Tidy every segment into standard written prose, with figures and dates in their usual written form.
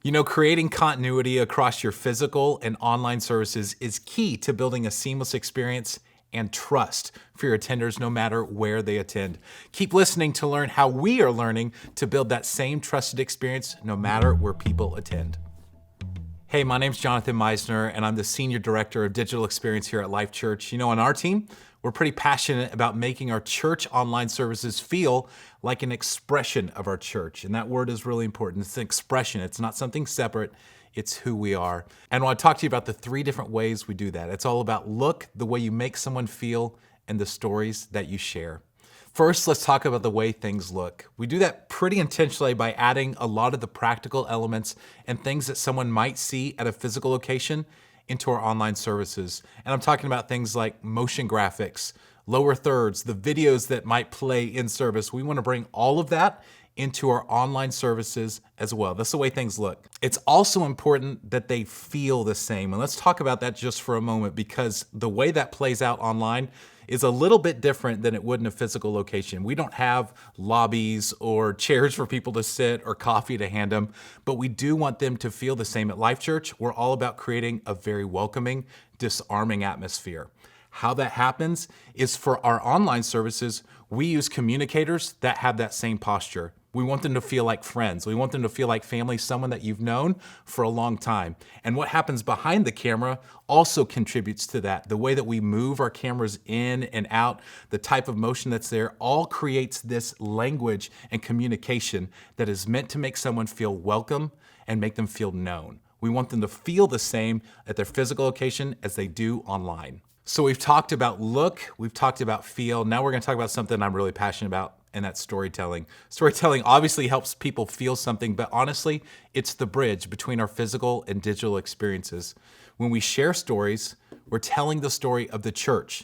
You know, creating continuity across your physical and online services is key to building a seamless experience and trust for your attenders no matter where they attend. Keep listening to learn how we are learning to build that same trusted experience no matter where people attend. Hey, my name's Jonathan Meisner, and I'm the Senior Director of Digital Experience here at Life.Church. You know, on our team, we're pretty passionate about making our church online services feel like an expression of our church. And that word is really important. It's an expression. It's not something separate. It's who we are. And I want to talk to you about the 3 different ways we do that. It's all about look, the way you make someone feel, and the stories that you share. First, let's talk about the way things look. We do that pretty intentionally by adding a lot of the practical elements and things that someone might see at a physical location into our online services. And I'm talking about things like motion graphics, lower thirds, the videos that might play in service. We want to bring all of that into our online services as well. That's the way things look. It's also important that they feel the same. And let's talk about that just for a moment, because the way that plays out online is a little bit different than it would in a physical location. We don't have lobbies or chairs for people to sit or coffee to hand them, but we do want them to feel the same. At Life Church, we're all about creating a very welcoming, disarming atmosphere. How that happens is for our online services, we use communicators that have that same posture. We want them to feel like friends. We want them to feel like family, someone that you've known for a long time. And what happens behind the camera also contributes to that. The way that we move our cameras in and out, the type of motion that's there, all creates this language and communication that is meant to make someone feel welcome and make them feel known. We want them to feel the same at their physical location as they do online. So we've talked about look, we've talked about feel. Now we're going to talk about something I'm really passionate about, and that's storytelling. Storytelling obviously helps people feel something, but honestly, it's the bridge between our physical and digital experiences. When we share stories, we're telling the story of the church,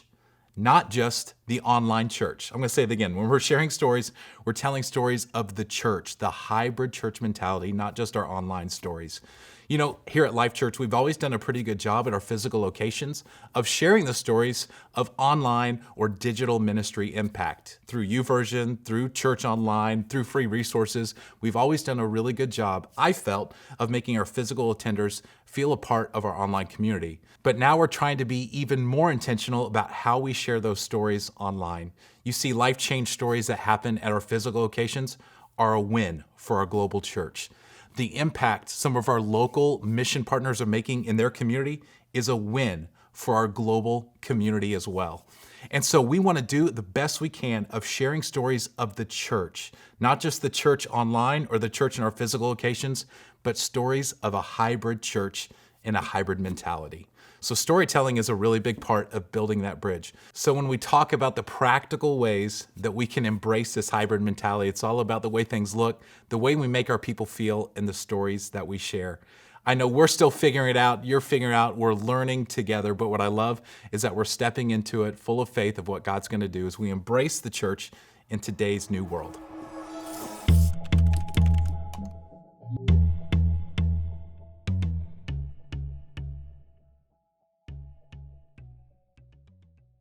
not just the online church. I'm going to say it again. When we're sharing stories, we're telling stories of the church, the hybrid church mentality, not just our online stories. You know, here at Life Church, we've always done a pretty good job at our physical locations of sharing the stories of online or digital ministry impact. Through YouVersion, through Church Online, through free resources, we've always done a really good job, I felt, of making our physical attenders feel a part of our online community. But now we're trying to be even more intentional about how we share those stories online. You see, life change stories that happen at our physical locations are a win for our global church. The impact some of our local mission partners are making in their community is a win for our global community as well. And so we want to do the best we can of sharing stories of the church, not just the church online or the church in our physical locations, but stories of a hybrid church in a hybrid mentality. So storytelling is a really big part of building that bridge. So when we talk about the practical ways that we can embrace this hybrid mentality, it's all about the way things look, the way we make our people feel, and the stories that we share. I know we're still figuring it out, you're figuring it out, we're learning together, but what I love is that we're stepping into it full of faith of what God's going to do as we embrace the church in today's new world.